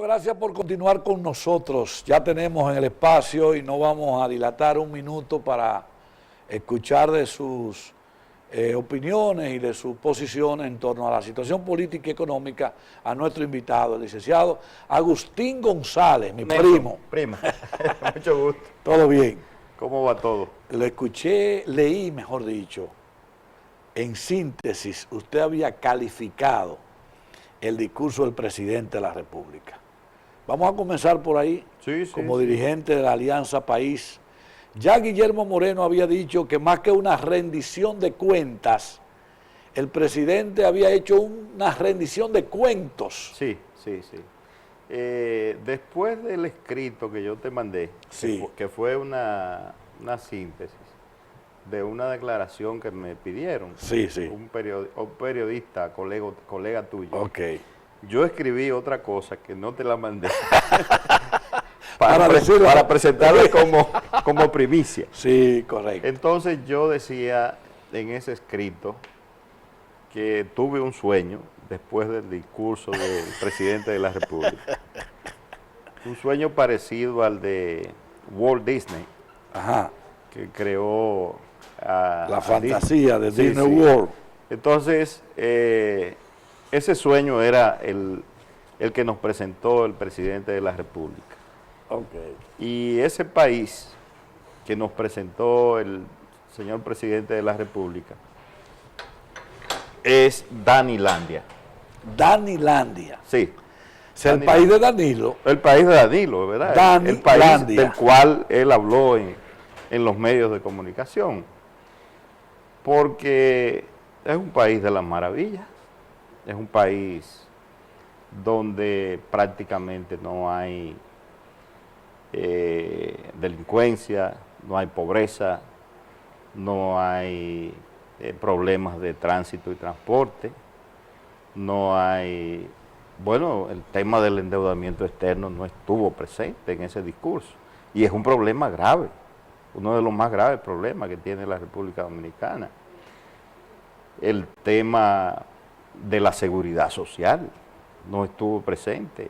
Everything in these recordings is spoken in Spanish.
Gracias por continuar con nosotros. Ya tenemos en el espacio y no vamos a dilatar un minuto para escuchar de sus opiniones y de sus posiciones en torno a la situación política y económica a nuestro invitado, el licenciado Agustín González, mi primo. Prima, mucho gusto. Todo bien. ¿Cómo va todo? Lo escuché, leí, mejor dicho, en síntesis, usted había calificado el discurso del presidente de la República. Vamos a comenzar por ahí, como dirigente de la Alianza País. Ya Guillermo Moreno había dicho que más que una rendición de cuentas, el presidente había hecho una rendición de cuentos. Sí. Después del escrito que yo te mandé, que fue una síntesis de una declaración que me pidieron, un periodista, colega tuyo. Yo escribí otra cosa que no te la mandé para presentarla como primicia. Sí, correcto. Entonces yo decía en ese escrito que tuve un sueño después del discurso del presidente de la República. Un sueño parecido al de Walt Disney, que creó la fantasía de Disney World. Entonces, ese sueño era el que nos presentó el presidente de la República. Y ese país que nos presentó el señor presidente de la República es Danilandia. Danilandia. Sí. O sea, el país de Danilo. El país de Danilo, ¿verdad? El país del cual él habló en los medios de comunicación. Porque es un país de las maravillas. Es un país donde prácticamente no hay delincuencia, no hay pobreza, no hay problemas de tránsito y transporte, no hay, bueno, el tema del endeudamiento externo no estuvo presente en ese discurso y es un problema grave, uno de los más graves problemas que tiene la República Dominicana. El tema de la seguridad social no estuvo presente,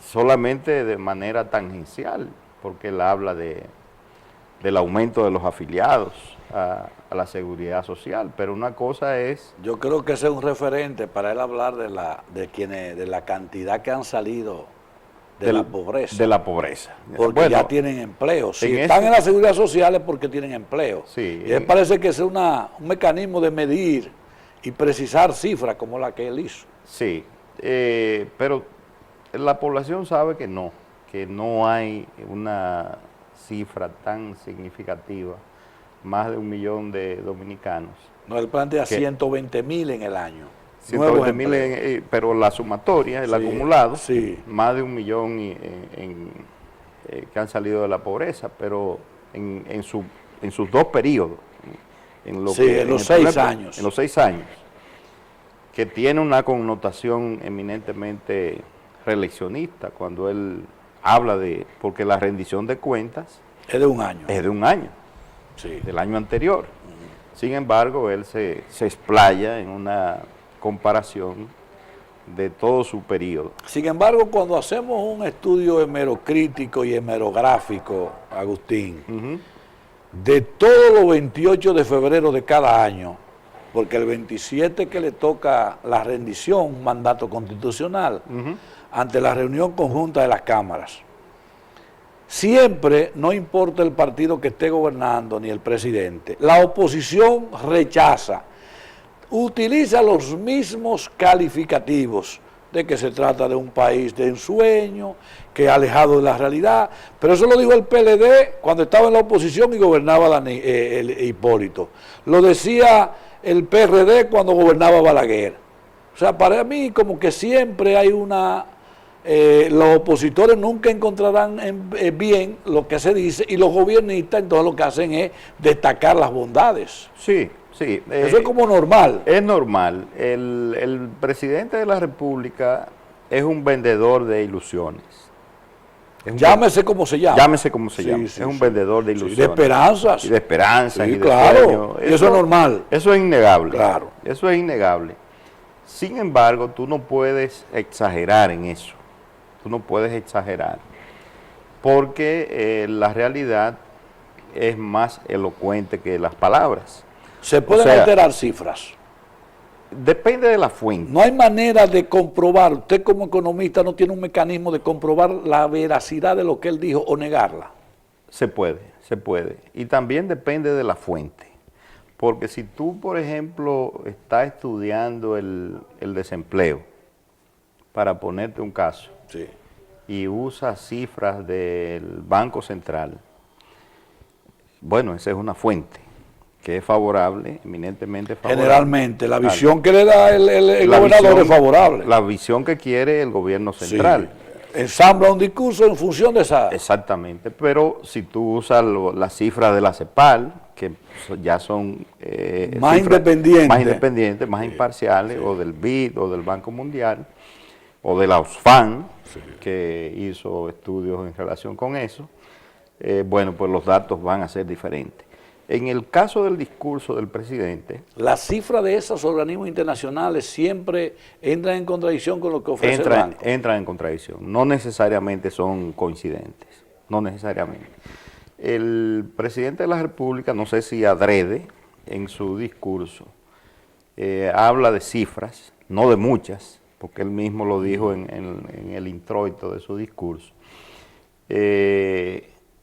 solamente de manera tangencial, porque él habla del aumento de los afiliados a la seguridad social, pero una cosa es... Yo creo que ese es un referente para él hablar de la cantidad que han salido de la pobreza. De la pobreza. Porque ya tienen empleo. Si están en la seguridad social es porque tienen empleo. Sí, y él parece que es un mecanismo de medir y precisar cifras como la que él hizo. Sí, pero la población sabe que no hay una cifra tan significativa, más de 1 millón de dominicanos. No, él plantea 120,000 en el año. 120,000, pero la sumatoria, el acumulado, más de 1 millón que han salido de la pobreza, pero en sus dos periodos. En los 6 años. En los 6 años, que tiene una connotación eminentemente reeleccionista cuando él habla porque la rendición de cuentas es de un año. Es de un año, del año anterior. Sin embargo, él se explaya en una comparación de todo su periodo. Sin embargo, cuando hacemos un estudio hemerocrítico y hemerográfico, Agustín, de todos los 28 de febrero de cada año, porque el 27 que le toca la rendición, un mandato constitucional, ante la reunión conjunta de las cámaras, siempre, no importa el partido que esté gobernando ni el presidente, la oposición rechaza, utiliza los mismos calificativos de que se trata de un país de ensueño, que es alejado de la realidad, pero eso lo dijo el PLD cuando estaba en la oposición y gobernaba el Hipólito. Lo decía el PRD cuando gobernaba Balaguer. O sea, para mí como que siempre hay los opositores nunca encontrarán bien lo que se dice y los gobiernistas entonces lo que hacen es destacar las bondades. Sí. Eso es como normal. Es normal. El presidente de la República es un vendedor de ilusiones. Llámese como se llama. Llámese como se llama. Es un vendedor de ilusiones. De esperanzas. Y de esperanzas. Sí, claro. Y eso es normal. Eso es innegable. Claro. Eso es innegable. Sin embargo, tú no puedes exagerar en eso. tú no puedes exagerar, porque la realidad es más elocuente que las palabras. ¿Se pueden alterar cifras? Depende de la fuente. No hay manera de comprobar, usted como economista no tiene un mecanismo de comprobar la veracidad de lo que él dijo o negarla. Se puede, se puede. Y también depende de la fuente. Porque si tú, por ejemplo, estás estudiando el desempleo, para ponerte un caso, sí, y usas cifras del Banco Central, bueno, esa es una fuente que es favorable, eminentemente favorable. Generalmente, la visión que le da el gobernador es favorable. La visión que quiere el gobierno central. Sí. Ensambla un discurso en función de esa... Exactamente, pero si tú usas las cifras de la CEPAL, que ya son más independientes, más imparciales, sí, o del BID, o del Banco Mundial, o de la OSFAN, sí, que hizo estudios en relación con eso, bueno, pues los datos van a ser diferentes. En el caso del discurso del presidente... Las cifras de esos organismos internacionales siempre entran en contradicción con lo que ofrece el banco. Entran en contradicción, no necesariamente son coincidentes, no necesariamente. El presidente de la República, no sé si adrede, en su discurso, habla de cifras, no de muchas, porque él mismo lo dijo en el introito de su discurso,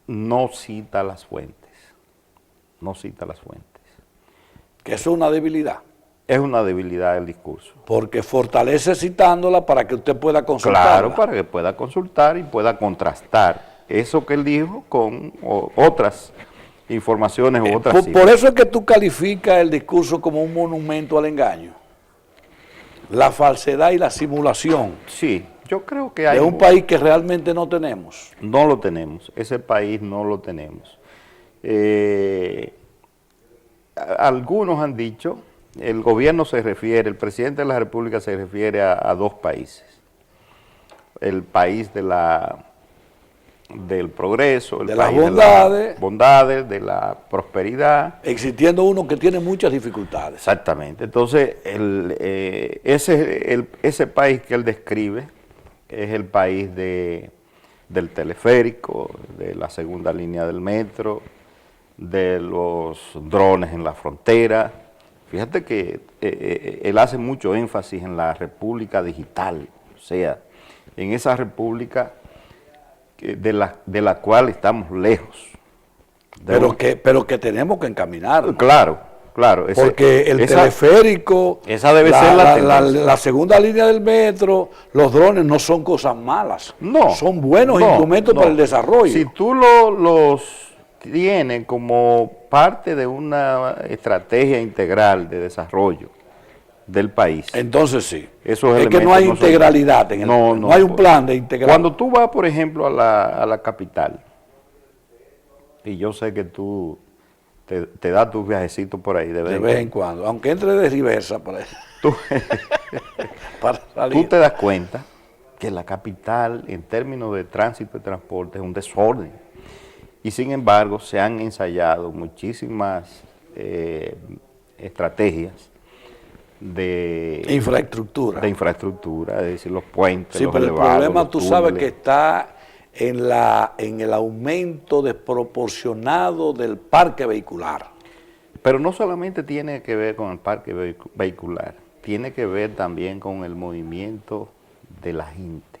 no cita las fuentes. No cita las fuentes. Que eso es una debilidad. Es una debilidad del discurso. Porque fortalece citándola para que usted pueda consultar. Claro, para que pueda consultar y pueda contrastar eso que él dijo con otras informaciones o otras cifras. Por eso es que tú calificas el discurso como un monumento al engaño. La falsedad y la simulación. Sí, yo creo que hay... De un país que realmente no tenemos. No lo tenemos, ese país no lo tenemos. Algunos han dicho, el gobierno se refiere, el presidente de la República se refiere a dos países, el país del progreso, el de país las bondades, de la prosperidad. Existiendo uno que tiene muchas dificultades. Exactamente, entonces ese país que él describe es el país del teleférico, de la segunda línea del metro, de los drones en la frontera. Fíjate que él hace mucho énfasis en la república digital, o sea, en esa república de la cual estamos lejos. Pero que tenemos que encaminar. Claro. Porque el teleférico, esa debe ser la segunda línea del metro, los drones no son cosas malas. No. Son buenos instrumentos para el desarrollo. Si tú los tienes como parte de una estrategia integral de desarrollo del país. Entonces sí. Esos es que no hay integralidad en el no hay un plan de integración. Cuando tú vas, por ejemplo, a la capital, y yo sé que tú te das tus viajecitos por ahí de vez en cuando, aunque entre de reversa por ahí. Para salir. Tú te das cuenta que la capital, en términos de tránsito y transporte, es un desorden. Y sin embargo, se han ensayado muchísimas estrategias de infraestructura. Es decir, los puentes, sí, los pero elevados, el problema los tú túneles. sabes que está en el aumento desproporcionado del parque vehicular. Pero no solamente tiene que ver con el parque vehicular, tiene que ver también con el movimiento de la gente.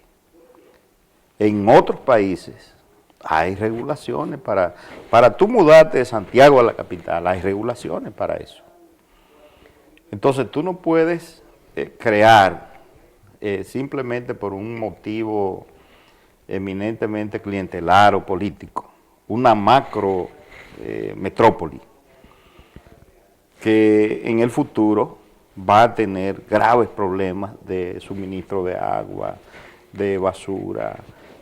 En otros países hay regulaciones para tú mudarte de Santiago a la capital, hay regulaciones para eso. Entonces tú no puedes crear simplemente por un motivo eminentemente clientelar o político, una macro metrópoli que en el futuro va a tener graves problemas de suministro de agua, de basura,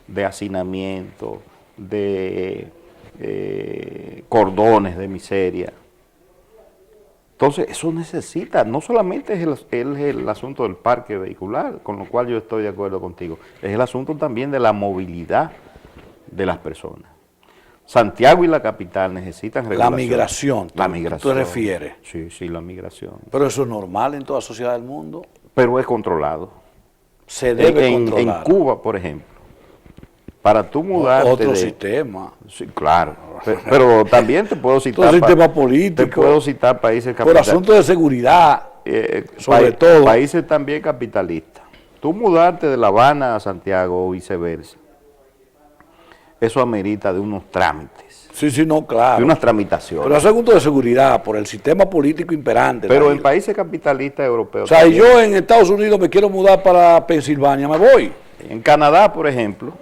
de hacinamiento, de cordones de miseria. Entonces eso necesita, no solamente es el asunto del parque vehicular, con lo cual yo estoy de acuerdo contigo, es el asunto también de la movilidad de las personas. Santiago y la capital necesitan regulación. La migración. ¿Tú te refieres? Sí, la migración. Pero eso es normal en toda sociedad del mundo. Pero es controlado. Se debe controlar. En Cuba, por ejemplo, para tú mudarte Otro sistema. Sí, claro. Pero también te puedo citar... Otro sistema político. Te puedo citar países Por capitalistas. asuntos de seguridad, sobre todo. Países también capitalistas. Tú mudarte de La Habana a Santiago o viceversa, eso amerita de unos trámites. Sí, sí, no, claro. De unas tramitaciones. Pero asuntos de seguridad, por el sistema político imperante. Pero en países capitalistas europeos... O sea, también. yo en Estados Unidos me quiero mudar para Pensilvania, me voy. En Canadá, por ejemplo,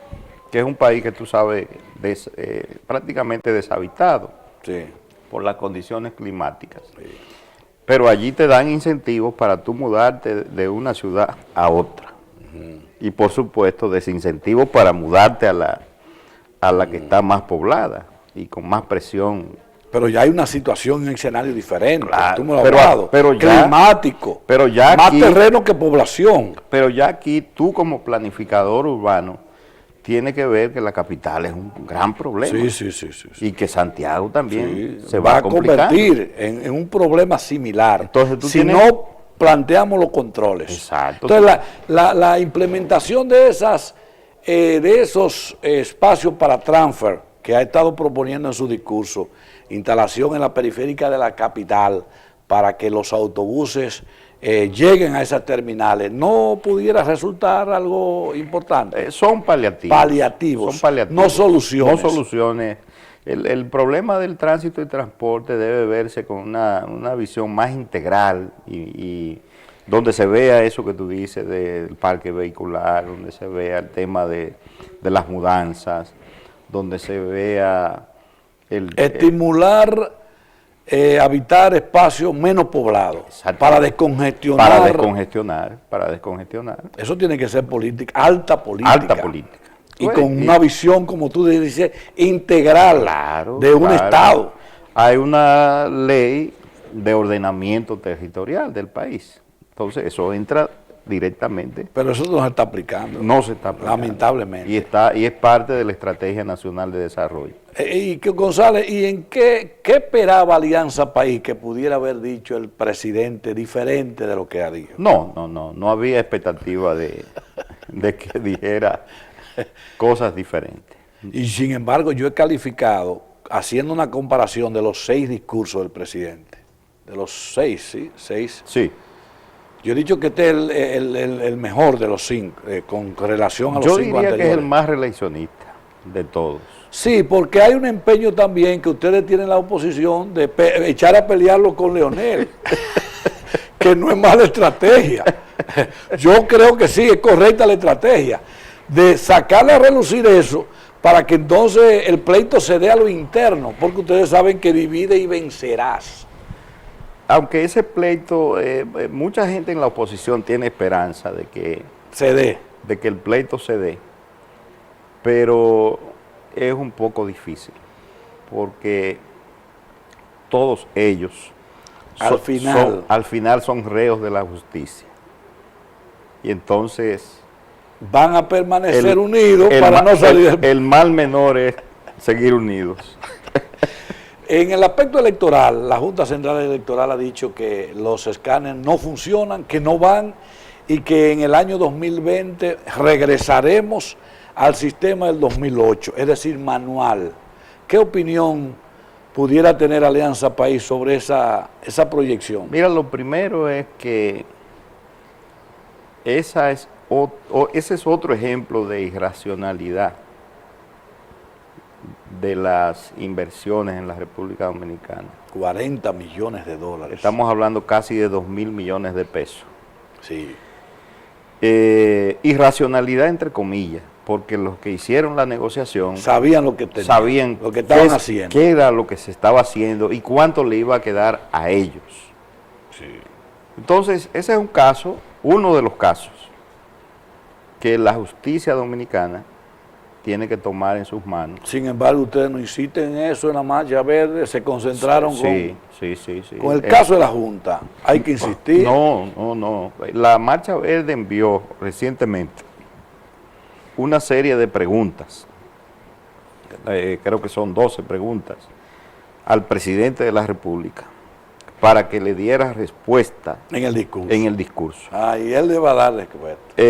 que es un país que tú sabes prácticamente deshabitado Sí. por las condiciones climáticas. Sí. Pero allí te dan incentivos para tú mudarte de una ciudad a otra. Y por supuesto desincentivos para mudarte a la que está más poblada y con más presión. Pero ya hay una situación, un escenario diferente, Claro, tú me lo has hablado, climático, pero ya más aquí, terreno que población. Pero ya aquí tú como planificador urbano tienes que ver que la capital es un gran problema. Sí. Y que Santiago también Sí, se va a convertir en un problema similar. Entonces, tú si tienes... no planteamos los controles. Exacto. Entonces la implementación de esos espacios para transfer que ha estado proponiendo en su discurso, instalación en la periférica de la capital para que los autobuses lleguen a esas terminales, ¿no pudiera resultar algo importante? Son paliativos. Son paliativos, no soluciones. No soluciones. El problema del tránsito y transporte debe verse con una visión más integral y donde se vea eso que tú dices del parque vehicular, donde se vea el tema de las mudanzas, donde se vea estimular habitar espacios menos poblados para descongestionar. Para descongestionar. Eso tiene que ser política, alta política. Alta política. Y con una visión, como tú dices, integral de un Estado. Hay una ley de ordenamiento territorial del país. Entonces, eso entra directamente. Pero eso no se está aplicando. No se está aplicando. Lamentablemente. Y es parte de la Estrategia Nacional de Desarrollo. Y González, ¿y en qué esperaba Alianza País que pudiera haber dicho el presidente diferente de lo que ha dicho? No había expectativa de que dijera cosas diferentes. Y sin embargo, yo he calificado, haciendo una comparación de los 6 discursos del presidente, de los 6, ¿sí? 6. Sí. Yo he dicho que este es el mejor de los 5, con relación a los 5 anteriores. Yo diría que es el más reeleccionista de todos. Sí, porque hay un empeño también que ustedes tienen la oposición de echar a pelearlo con Leonel, que no es mala estrategia. Yo creo que sí, es correcta la estrategia, de sacarle a relucir eso para que entonces el pleito se dé a lo interno, porque ustedes saben que divide y vencerás. Aunque ese pleito, mucha gente en la oposición tiene esperanza de que se dé, de que el pleito se dé, pero es un poco difícil, porque todos ellos al final son reos de la justicia, y entonces van a permanecer unidos para no salir. El mal menor es seguir unidos. En el aspecto electoral, la Junta Central Electoral ha dicho que los escáneres no funcionan, que no van y que en el año 2020 regresaremos al sistema del 2008, es decir, manual. ¿Qué opinión pudiera tener Alianza País sobre esa proyección? Mira, lo primero es que ese es otro ejemplo de irracionalidad de las inversiones en la República Dominicana. 40 millones de dólares. Estamos hablando casi de 2.000 millones de pesos. Sí. Irracionalidad entre comillas, porque los que hicieron la negociación sabían lo que tenían, sabían lo que estaban haciendo, qué era lo que se estaba haciendo y cuánto le iba a quedar a ellos. Sí. Entonces, ese es uno de los casos que la justicia dominicana tiene que tomar en sus manos. Sin embargo, ustedes no insisten en eso en la marcha verde, se concentraron con el caso de la Junta. Hay que insistir. No. La marcha verde envió recientemente una serie de preguntas, creo que son 12 preguntas, al presidente de la República para que le diera respuesta en el discurso. Y él le va a dar respuesta.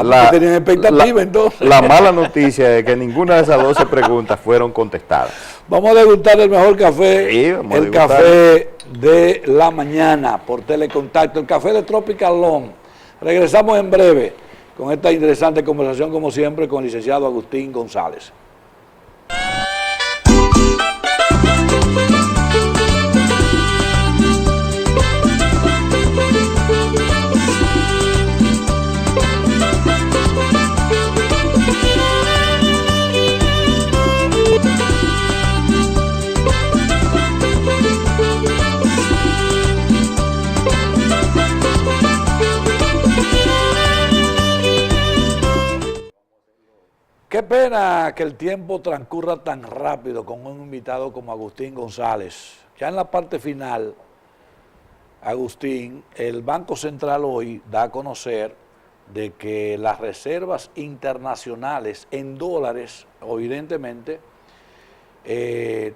porque tenían expectativa entonces. La mala noticia es que ninguna de esas 12 preguntas fueron contestadas. Vamos a degustar el mejor café, Sí, vamos a el degustar. café de la mañana por Telecontacto, el café de Tropical Long. Regresamos en breve con esta interesante conversación, como siempre, con el licenciado Agustín González. Qué pena que el tiempo transcurra tan rápido con un invitado como Agustín González. Ya en la parte final, Agustín, el Banco Central hoy da a conocer de que las reservas internacionales en dólares, evidentemente,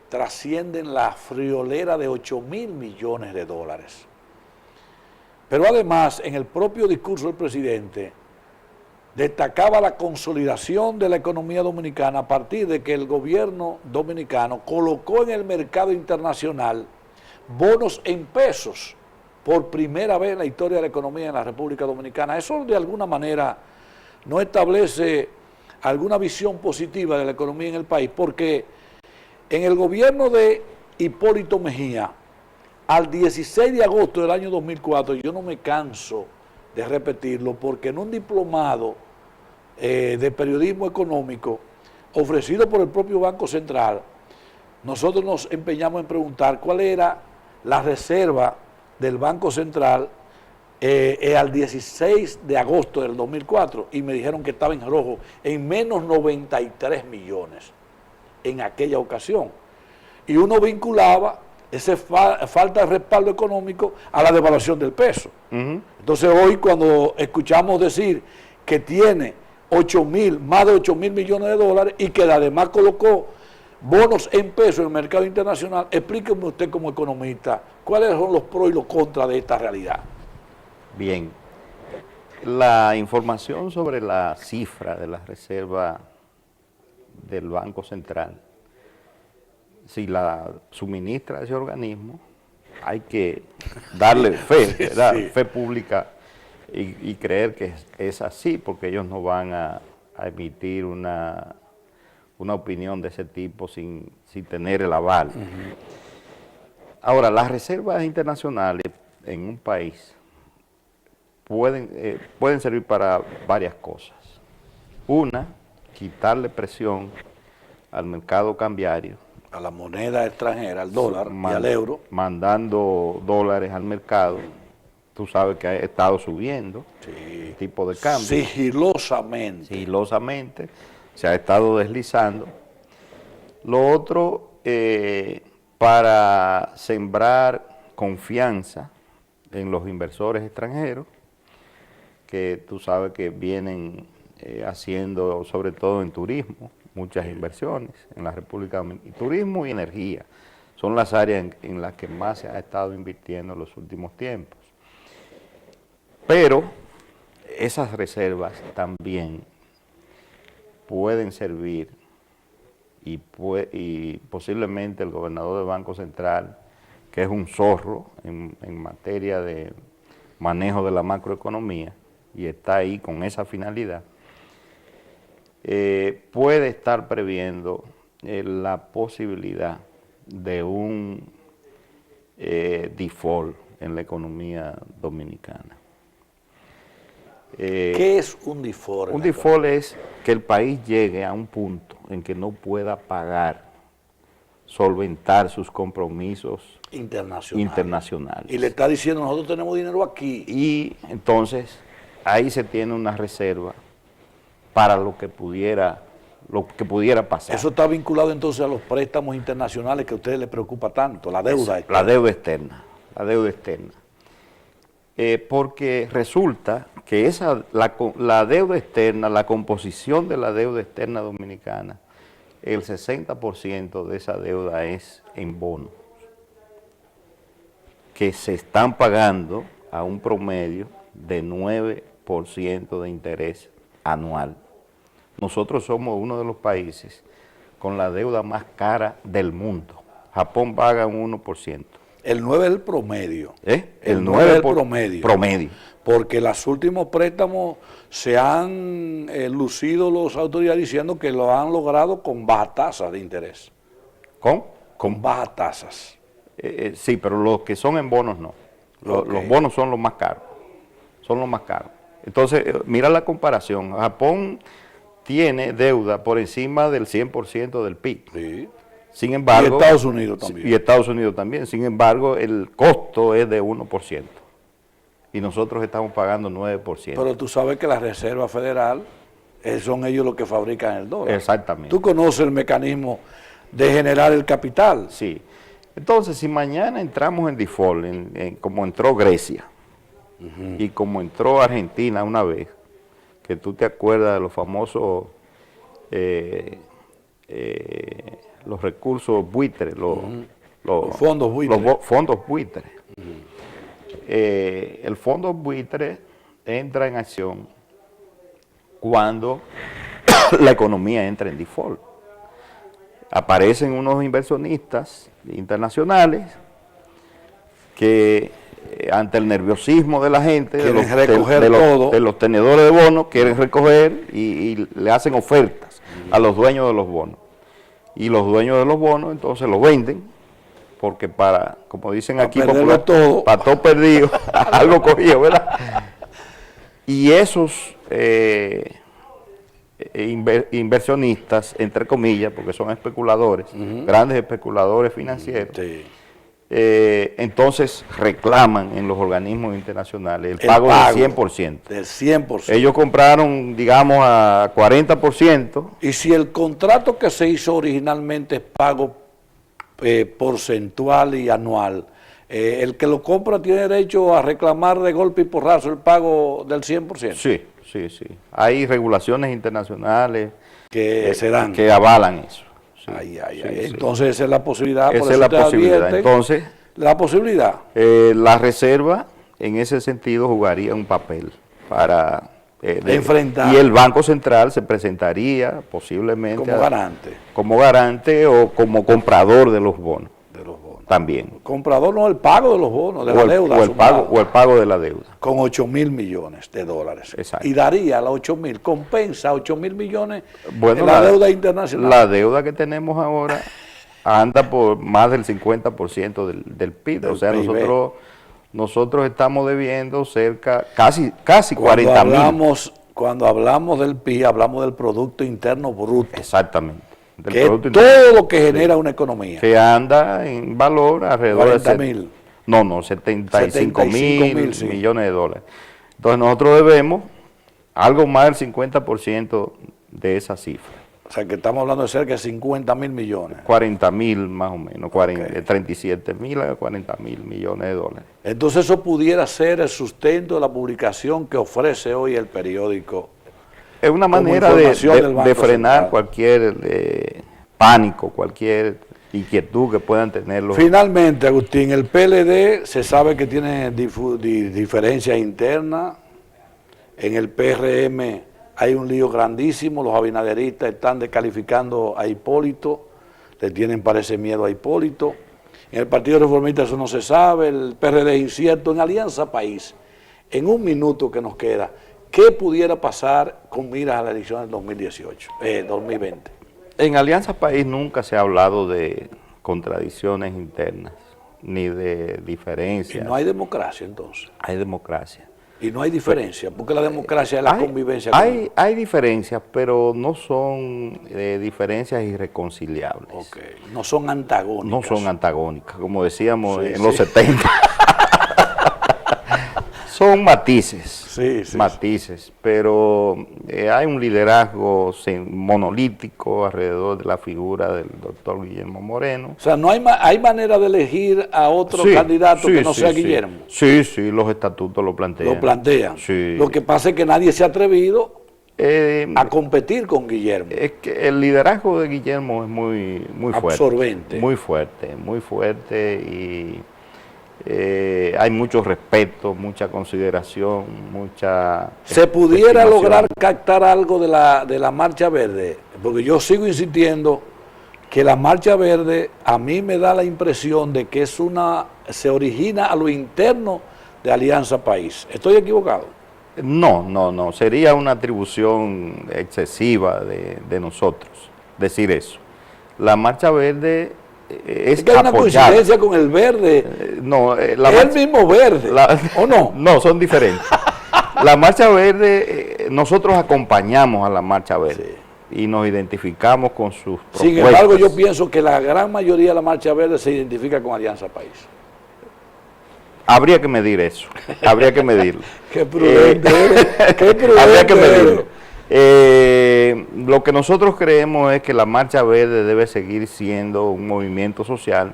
trascienden la friolera de 8.000 millones de dólares. Pero además, en el propio discurso del presidente, destacaba la consolidación de la economía dominicana a partir de que el gobierno dominicano colocó en el mercado internacional bonos en pesos por primera vez en la historia de la economía en la República Dominicana. Eso de alguna manera no establece alguna visión positiva de la economía en el país, porque en el gobierno de Hipólito Mejía, al 16 de agosto del año 2004, yo no me canso de repetirlo, porque en un diplomado de periodismo económico ofrecido por el propio Banco Central, nosotros nos empeñamos en preguntar cuál era la reserva del Banco Central al 16 de agosto del 2004 y me dijeron que estaba en rojo, en menos 93 millones en aquella ocasión. Y uno vinculaba esa falta de respaldo económico a la devaluación del peso. Entonces hoy cuando escuchamos decir que tiene más de 8.000 millones de dólares y que además colocó bonos en pesos en el mercado internacional, explíqueme usted como economista, ¿cuáles son los pros y los contras de esta realidad? Bien, la información sobre la cifra de la reserva del Banco Central, si la suministra ese organismo, hay que darle fe, ¿verdad? Sí. Fe pública y creer que es así, porque ellos no van a emitir una opinión de ese tipo sin tener el aval. Ahora, las reservas internacionales en un país pueden servir para varias cosas. Una, quitarle presión al mercado cambiario, a la moneda extranjera, al dólar y al euro. Mandando dólares al mercado. Tú sabes que ha estado subiendo el tipo de cambio. Sigilosamente. Sigilosamente, se ha estado deslizando. Lo otro, para sembrar confianza en los inversores extranjeros, que tú sabes que vienen haciendo, sobre todo en turismo, muchas inversiones en la República Dominicana. Turismo y energía son las áreas en las que más se ha estado invirtiendo en los últimos tiempos. Pero esas reservas también pueden servir y posiblemente el gobernador del Banco Central, que es un zorro en materia de manejo de la macroeconomía y está ahí con esa finalidad, puede estar previendo la posibilidad de un default en la economía dominicana. ¿Qué es un default? Un default es que el país llegue a un punto en que no pueda pagar, solventar sus compromisos internacionales. Y le está diciendo, nosotros tenemos dinero aquí. Y entonces ahí se tiene una reserva para lo que pudiera pasar. Eso está vinculado entonces a los préstamos internacionales que a ustedes les preocupa tanto, la deuda externa. La deuda externa. Porque resulta que la deuda externa, la composición de la deuda externa dominicana, el 60% de esa deuda es en bonos, que se están pagando a un promedio de 9% de interés anual. Nosotros somos uno de los países con la deuda más cara del mundo. Japón paga un 1%. El 9 es el promedio. El 9 es el promedio. Porque los últimos préstamos se han lucido los autoridades diciendo que lo han logrado con bajas tasas de interés. Con bajas tasas. Sí, pero los que son en bonos no. Los bonos son los más caros. Son los más caros. Entonces, mira la comparación. Japón tiene deuda por encima del 100% del PIB. Sí. Sin embargo, y Estados Unidos también. Y Estados Unidos también. Sin embargo, el costo es de 1%. Y nosotros estamos pagando 9%. Pero tú sabes que la Reserva Federal son ellos los que fabrican el dólar. Exactamente. Tú conoces el mecanismo de generar el capital. Sí. Entonces, si mañana entramos en default, como entró Grecia, y como entró Argentina una vez, que tú te acuerdas de los famosos los recursos buitres, los fondos buitres. Los fondos buitres. El fondo buitre entra en acción cuando la economía entra en default. Aparecen unos inversionistas internacionales que ante el nerviosismo de la gente, de los tenedores de bonos, quieren recoger y le hacen ofertas a los dueños de los bonos. Y los dueños de los bonos entonces los venden, porque como dicen aquí, para todo perdido, algo cogido, ¿verdad? Y esos inversionistas, entre comillas, porque son especuladores, grandes especuladores financieros, entonces reclaman en los organismos internacionales el pago del 100%. Del 100%. Ellos compraron, digamos, a 40%. Y si el contrato que se hizo originalmente es pago porcentual y anual, el que lo compra tiene derecho a reclamar de golpe y porrazo el pago del 100%. Sí. Hay regulaciones internacionales que avalan eso. Sí. Entonces esa es la posibilidad. Esa es la posibilidad. Entonces, la posibilidad. La Reserva en ese sentido jugaría un papel para enfrentar. Y el Banco Central se presentaría posiblemente como garante o como comprador de los bonos. También. Comprador no, el pago de los bonos, de la deuda. O el pago de la deuda. Con 8.000 millones de dólares. Exacto. Y daría la 8.000, compensa 8.000 millones de la deuda internacional. La deuda que tenemos ahora anda por más del 50% del PIB. O sea, nosotros estamos debiendo casi 40.000. Cuando hablamos del PIB, hablamos del Producto Interno Bruto. Exactamente. Que es todo lo que genera una economía. Que anda en valor alrededor de 75.000 millones de dólares. Entonces nosotros debemos algo más del 50% de esa cifra. O sea que estamos hablando de cerca de 50.000 millones. 40.000 más o menos, 37.000 a 40.000 millones de dólares. Entonces eso pudiera ser el sustento de la publicación que ofrece hoy el periódico. Es una manera de frenar cualquier pánico, cualquier inquietud que puedan tener los... Finalmente, Agustín, el PLD se sabe que tiene diferencias internas. En el PRM hay un lío grandísimo. Los abinaderistas están descalificando a Hipólito. Le tienen, parece, miedo a Hipólito. En el Partido Reformista eso no se sabe. El PRD es incierto. En Alianza País, en un minuto que nos queda, ¿qué pudiera pasar con miras a la elección del 2020? En Alianza País nunca se ha hablado de contradicciones internas, ni de diferencias. ¿Y no hay democracia entonces? Hay democracia. ¿Y no hay diferencia? Porque la democracia es la convivencia. Hay diferencias, pero no son diferencias irreconciliables. No son antagónicas. No son antagónicas, como decíamos en los 70. Son matices, pero hay un liderazgo monolítico alrededor de la figura del doctor Guillermo Moreno. O sea, no hay manera de elegir a otro candidato que no sea Guillermo. Sí, los estatutos lo plantean. Lo plantean. Lo que pasa es que nadie se ha atrevido a competir con Guillermo. Es que el liderazgo de Guillermo es muy fuerte. Absorbente. Muy fuerte hay mucho respeto, mucha consideración, mucha... ¿Se pudiera estimación. lograr captar algo de la Marcha Verde? Porque yo sigo insistiendo que la Marcha Verde a mí me da la impresión de que se origina a lo interno de Alianza País. ¿Estoy equivocado? No, sería una atribución excesiva de nosotros decir eso. La Marcha Verde es que hay una apoyada. coincidencia con el verde. No, Es el mismo verde, ¿o no? No, son diferentes. La Marcha Verde, nosotros acompañamos a la Marcha Verde y nos identificamos con sus propuestas. Sin embargo, yo pienso que la gran mayoría de la Marcha Verde se identifica con Alianza País. Habría que medir eso, habría que medirlo. Qué prudente eres, qué prudente Habría que medirlo. eres. Lo que nosotros creemos es que la Marcha Verde debe seguir siendo un movimiento social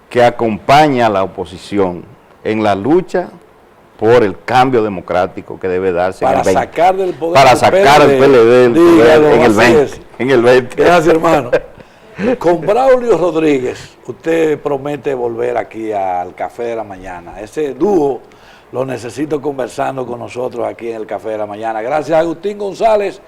que acompaña a la oposición en la lucha por el cambio democrático que debe darse Para en el 20. sacar del poder Para al sacar el PLD del Dígalo, poder en el así 20. es. En el 20. Gracias, hermano. Con Braulio Rodríguez, usted promete volver aquí al Café de la Mañana. Ese dúo lo necesito conversando con nosotros aquí en el Café de la Mañana. Gracias a Agustín González,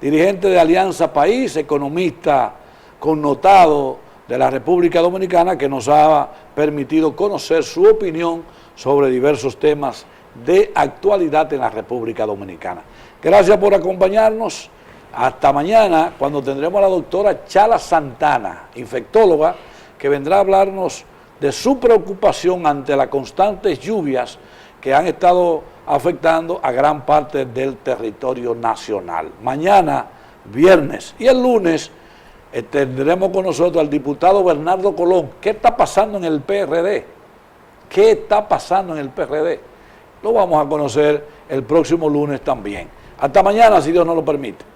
dirigente de Alianza País, economista connotado de la República Dominicana, que nos ha permitido conocer su opinión sobre diversos temas de actualidad en la República Dominicana. Gracias por acompañarnos. Hasta mañana, cuando tendremos a la doctora Chala Santana, infectóloga, que vendrá a hablarnos de su preocupación ante las constantes lluvias que han estado afectando a gran parte del territorio nacional. Mañana, viernes y el lunes, tendremos con nosotros al diputado Bernardo Colón. ¿Qué está pasando en el PRD? ¿Qué está pasando en el PRD? Lo vamos a conocer el próximo lunes también. Hasta mañana, si Dios nos lo permite.